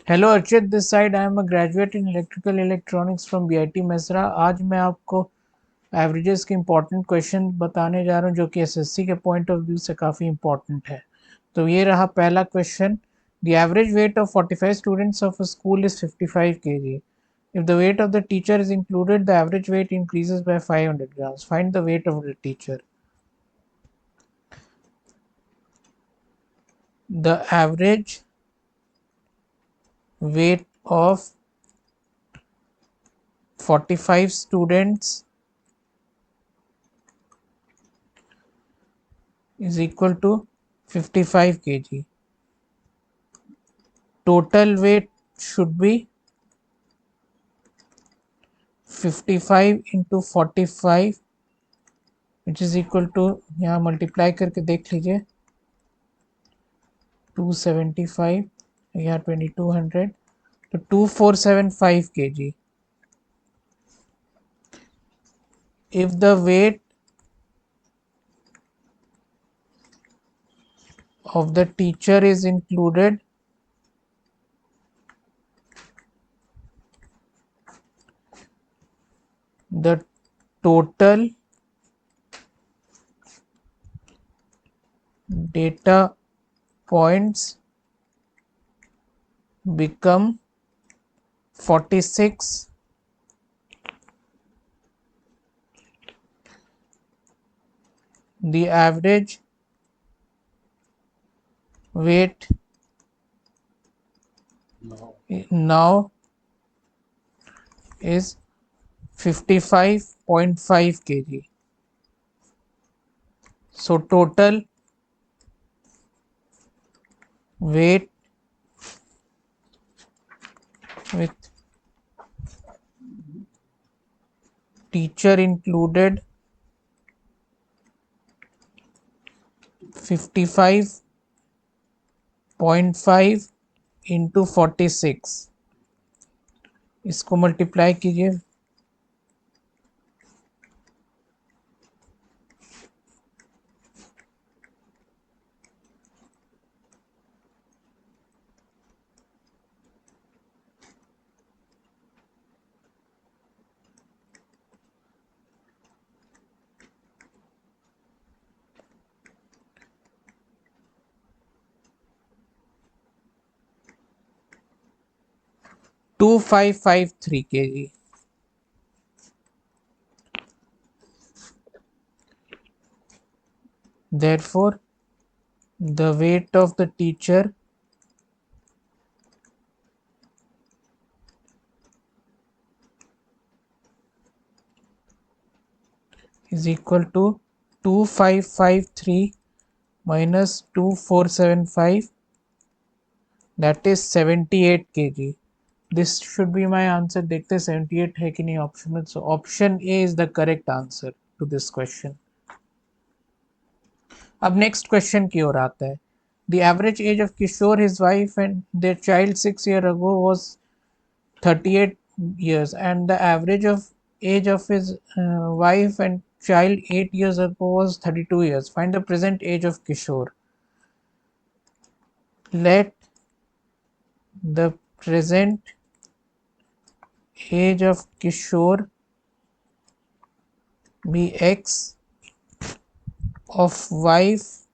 Hello Archit, this side I am a graduate in electrical electronics from BIT Mesra. आज मैं आपको averages के important question बताने जा रहा हूँ जो कि एसएससी के पॉइंट ऑफ व्यू से काफ़ी इम्पोर्टेंट है। तो ये रहा पहला question. The average weight of 45 students of a school is 55 kg. If the weight of the teacher is included, the average weight increases by 500 grams. Find the weight of the teacher. The average weight of 45 students is equal to 55 kg. Total weight should be 55 into 45 which is equal to, यहाँ multiply करके देख लीजिए, 275, यहाँ 2200, तो 2475 kg. If the weight of the teacher is included, the total data points become 46. The average weight now is 55.5 kg. So total weight with teacher included 55.5 into 46. इसको multiply कीजिए, 2553 kg. Therefore, the weight of the teacher is equal to 2553 minus 2475, that is 78 kg. This should be my answer. देखते हैं 78 है कि नहीं option में. So option A is the correct answer to this question. अब next question की ओर आता है. The average age of Kishore, his wife and their child 6 years ago was 38 years, and the average of age of his wife and child 8 years ago was 32 years. Find the present age of Kishore. Let the present age of Kishore be X, of wife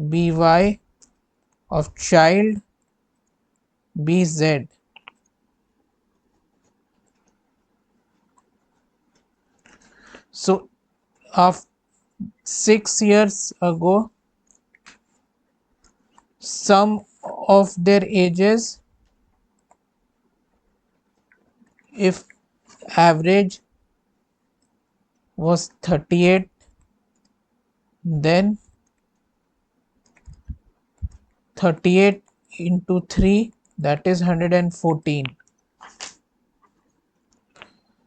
be Y, of child be Z. So of 6 years ago, sum of their ages, if average was 38, then 38 into 3, that is 114.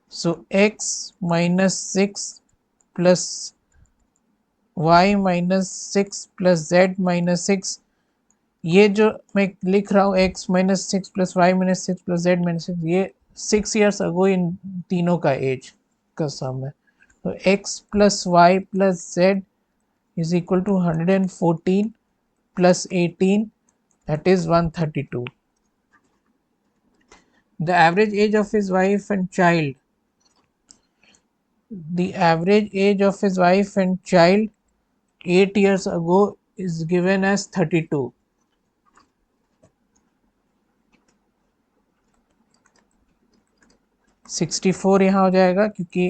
So x minus 6 plus y minus 6 plus z minus 6, ये जो मैं लिख रहा हूँ x minus 6 plus y minus 6 plus z minus 6, ये 6 years ago इन तीनों का as का सम है. तो x plus y plus z is equal to 114 plus 18 that is 132. The average age of his wife and child. The average age of his wife and child 8 years ago is given as 32. 64 यहाँ हो जाएगा क्योंकि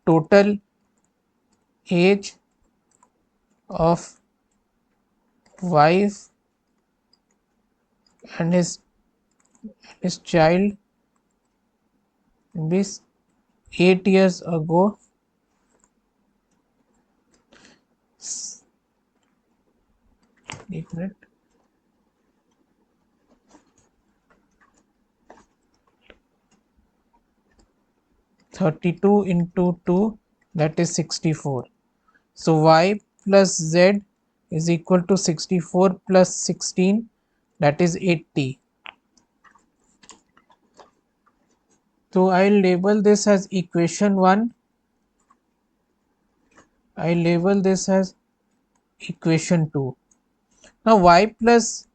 total age of wife and his child this 8 years ago एक minute 32 into 2 that is 64. So y plus z is equal to 64 plus 16 that is 80. So I'll label this as equation 1. I label this as equation 2. Now y plus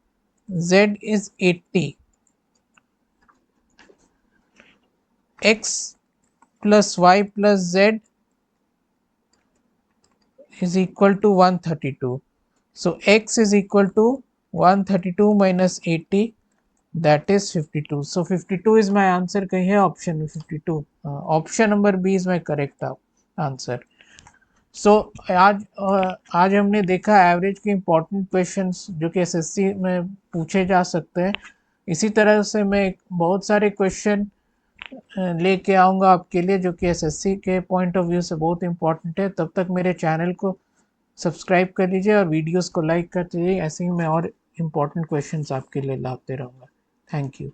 z is 80. X plus y plus z is equal to 132. So x is equal to 132 minus 80 that is 52. So 52 is my answer. कहीं है option में 52. Option number B is my correct answer. So आज हमने देखा average के important questions जो कि SSC में पूछे जा सकते हैं. इसी तरह से मैं बहुत सारे क्वेश्चन लेके आऊँगा आपके लिए जो कि एसएससी के पॉइंट ऑफ व्यू से बहुत इंपॉर्टेंट है. तब तक मेरे चैनल को सब्सक्राइब कर लीजिए और वीडियोस को लाइक करते रहिए. ऐसे ही मैं और इम्पोर्टेंट क्वेश्चंस आपके लिए लाते रहूँगा. Thank you.